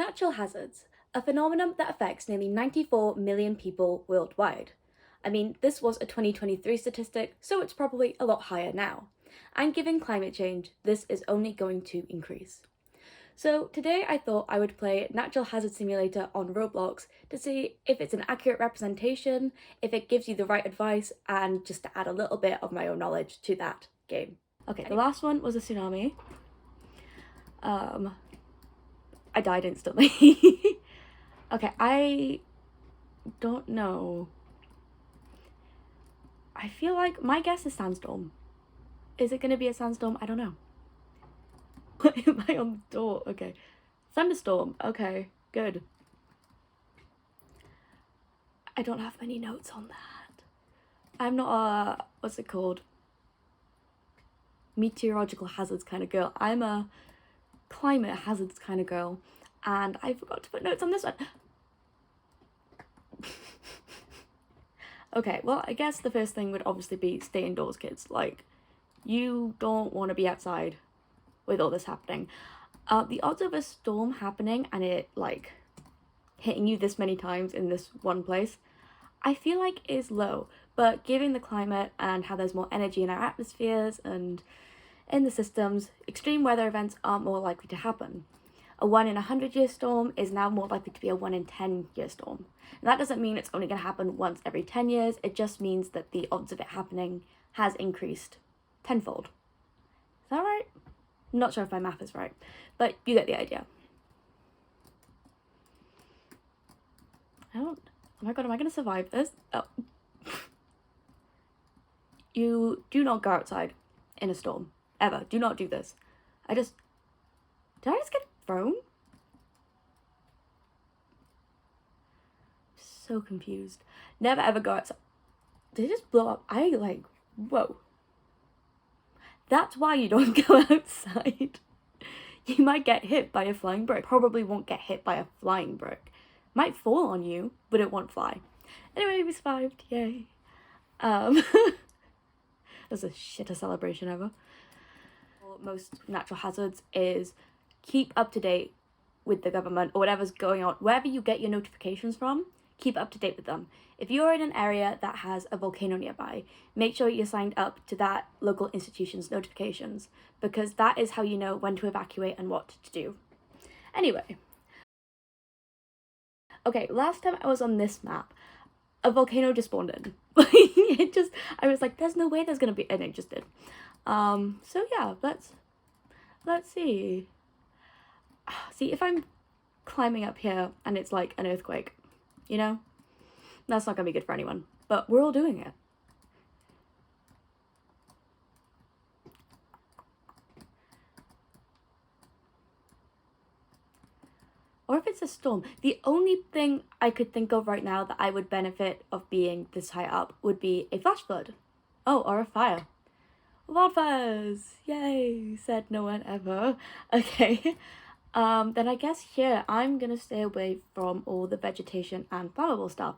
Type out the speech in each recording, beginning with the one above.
Natural hazards, a phenomenon that affects nearly 94 million people worldwide. I mean, this was a 2023 statistic, so it's probably a lot higher now. And given climate change, this is only going to increase. So today I thought I would play Natural Hazard Simulator on Roblox to see if it's an accurate representation, if it gives you the right advice, and just to add a little bit of my own knowledge to that game. Okay, the last one was a tsunami. I died instantly. Okay, I don't know. I feel like my guess is sandstorm. Is it gonna be a sandstorm? I don't know. What am I on the door? Okay. Thunderstorm. Okay, good. I don't have many notes on that. I'm not a, what's it called? Meteorological hazards kind of girl. I'm a climate hazards kind of girl. And I forgot to put notes on this one. Okay, well, I guess the first thing would obviously be stay indoors, kids. Like, you don't want to be outside with all this happening. The odds of a storm happening and it, like, hitting you this many times in this one place, I feel like is low. But given the climate and how there's more energy in our atmospheres and in the systems, extreme weather events are more likely to happen. A 1 in 100-year storm is now more likely to be a 1 in 10-year storm. And that doesn't mean it's only going to happen once every 10 years, it just means that the odds of it happening has increased tenfold. Is that right? I'm not sure if my math is right, but you get the idea. Oh my god, am I going to survive this? Oh. You do not go outside in a storm. Ever. Do not do this. Did I just get thrown? So confused. Never ever go outside. Did it just blow up? Whoa. That's why you don't go outside. You might get hit by a flying brick. Probably won't get hit by a flying brick. Might fall on you, but it won't fly. Anyway, we survived. Yay. That's the shittest celebration ever. Most natural hazards is keep up to date with the government or whatever's going on. Wherever you get your notifications from, keep up to date with them. If you're in an area that has a volcano nearby, make sure you're signed up to that local institution's notifications, because that is how you know when to evacuate and what to do. Anyway. Okay, last time I was on this map, a volcano just spawned in. I was like, there's no way there's gonna be, and it just did. So yeah, let's see. See, if I'm climbing up here and it's like an earthquake, you know, that's not gonna be good for anyone, but we're all doing it. Or if it's a storm, the only thing I could think of right now that I would benefit of being this high up would be a flash flood. Oh, or a fire. Wildfires! Yay! Said no one ever. Okay. Then I guess here I'm gonna stay away from all the vegetation and flammable stuff,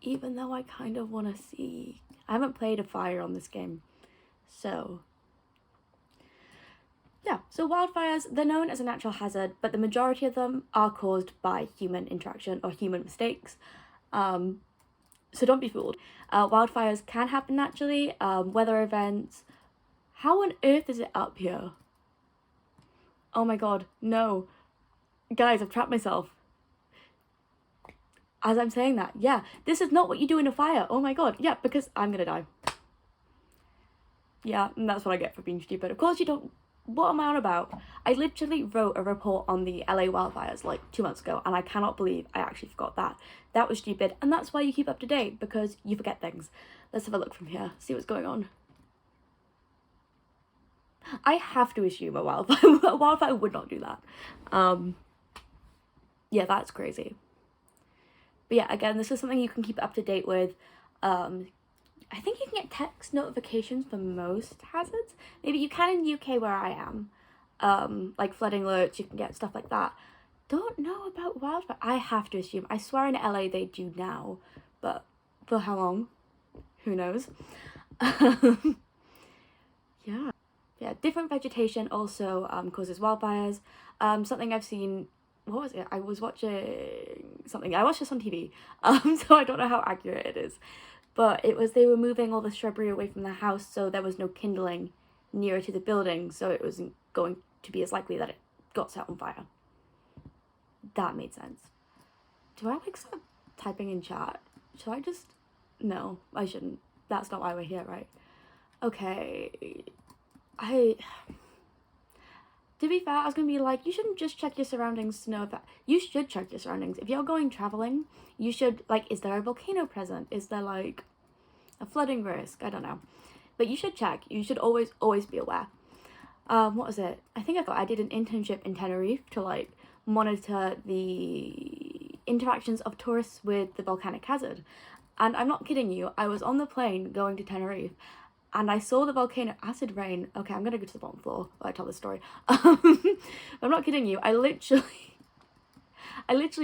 even though I kind of want to see. I haven't played a fire on this game, so yeah. So wildfires, they're known as a natural hazard, but the majority of them are caused by human interaction or human mistakes. So don't be fooled. Wildfires can happen naturally, weather events. How on earth is it up here? Oh my god, no. Guys, I've trapped myself. As I'm saying that, yeah, this is not what you do in a fire. Oh my god, yeah, because I'm gonna die. Yeah, and that's what I get for being stupid. Of course you don't. What am I on about? I literally wrote a report on the LA wildfires like 2 months ago, and I cannot believe I actually forgot that. That was stupid, and that's why you keep up to date, because you forget things. Let's have a look from here, see what's going on. I have to assume a wildfire would not do that. Yeah, that's crazy. But yeah, again, this is something you can keep up to date with. I think you can get text notifications for most hazards. Maybe you can in the UK where I am. Like flooding alerts, you can get stuff like that. Don't know about wildfire. I have to assume. I swear in LA they do now, but for how long? Who knows? Yeah, different vegetation also causes wildfires. Something I've seen what was it? I was watching something. I watched this on TV, so I don't know how accurate it is. But it was they were moving all the shrubbery away from the house, so there was no kindling nearer to the building, so it wasn't going to be as likely that it got set on fire. That made sense. Do I like start typing in chat? Should I just... No, I shouldn't. That's not why we're here, right? Okay. To be fair, I was going to be like, you shouldn't just check your surroundings to know that... You should check your surroundings. If you're going traveling, you should, like, is there a volcano present? Is there, like, a flooding risk? I don't know. But you should check. You should always be aware. What was it? I did an internship in Tenerife to, like, monitor the interactions of tourists with the volcanic hazard. And I'm not kidding you, I was on the plane going to Tenerife, and I saw the volcano acid rain. Okay, I'm gonna go to the bottom floor while I tell this story. I'm not kidding you, I literally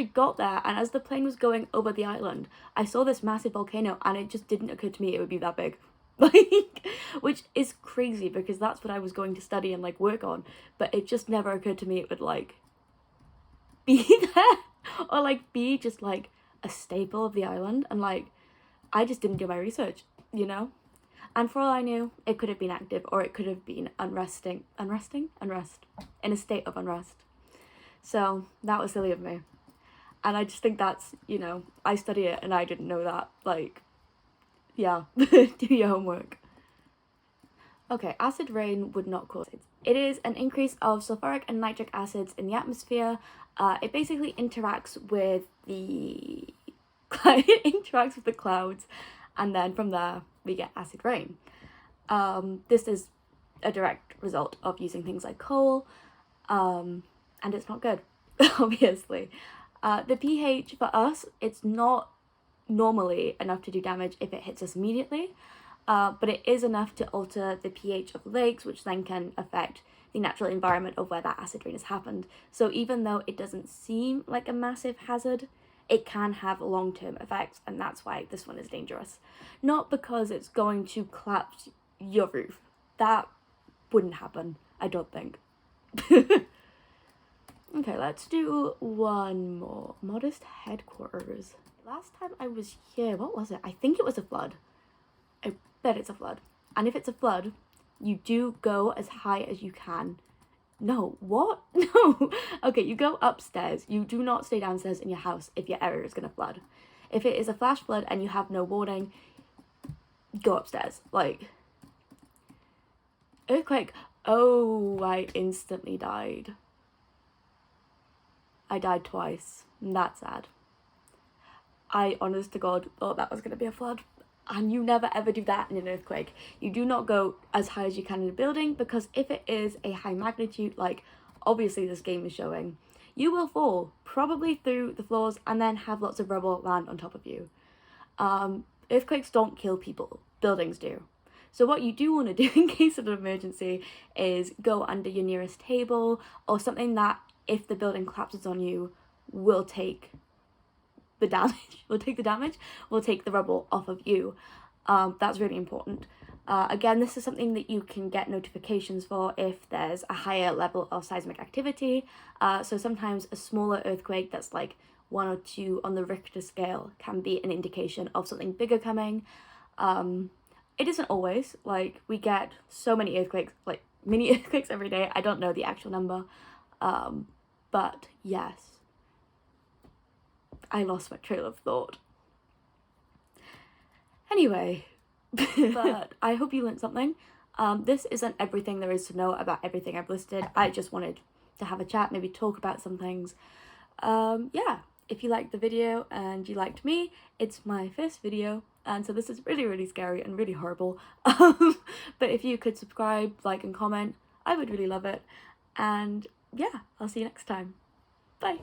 got there, and as the plane was going over the island, I saw this massive volcano, and it just didn't occur to me it would be that big. Like, which is crazy, because that's what I was going to study and, like, work on, but it just never occurred to me it would, like, be there, or, like, be just, like, a staple of the island, and, like, I just didn't do my research, you know? And for all I knew, it could have been active, or it could have been unrest, in a state of unrest. So, that was silly of me. And I just think that's, you know, I study it and I didn't know that, like, yeah, do your homework. Okay, acid rain would not cause it. It is an increase of sulfuric and nitric acids in the atmosphere. It basically interacts with the clouds, and then from there we get acid rain. This is a direct result of using things like coal, and it's not good, obviously. The pH for us, it's not normally enough to do damage if it hits us immediately, but it is enough to alter the pH of lakes, which then can affect the natural environment of where that acid rain has happened. So even though it doesn't seem like a massive hazard, it can have long-term effects, and that's why this one is dangerous. Not because it's going to collapse your roof. That wouldn't happen, I don't think. Okay, let's do one more. Modest headquarters. Last time I was here, what was it? I think it was a flood. I bet it's a flood. And if it's a flood, you do go as high as you can. No, what? No. Okay, you go upstairs. You do not stay downstairs in your house if your area is going to flood. If it is a flash flood and you have no warning, go upstairs. Like, earthquake. Oh, I instantly died. I died twice. That's sad. I, honest to God, thought that was going to be a flood. And you never ever do that in an earthquake. You do not go as high as you can in a building, because if it is a high magnitude, like obviously this game is showing, you will fall, probably through the floors, and then have lots of rubble land on top of you. Earthquakes don't kill people, buildings do. So what you do want to do in case of an emergency is go under your nearest table, or something that, if the building collapses on you, will take the damage, will take the rubble off of you. That's really important. Again, this is something that you can get notifications for if there's a higher level of seismic activity. So sometimes a smaller earthquake that's like 1 or 2 on the Richter scale can be an indication of something bigger coming. It isn't always, like, we get so many earthquakes, like mini earthquakes every day. I don't know the actual number, but yes. I lost my trail of thought. Anyway, but I hope you learned something. This isn't everything there is to know about everything I've listed. I just wanted to have a chat, maybe talk about some things. Yeah, if you liked the video and you liked me, it's my first video, and so this is really, really scary and really horrible. But if you could subscribe, like, and comment, I would really love it. And yeah, I'll see you next time. Bye.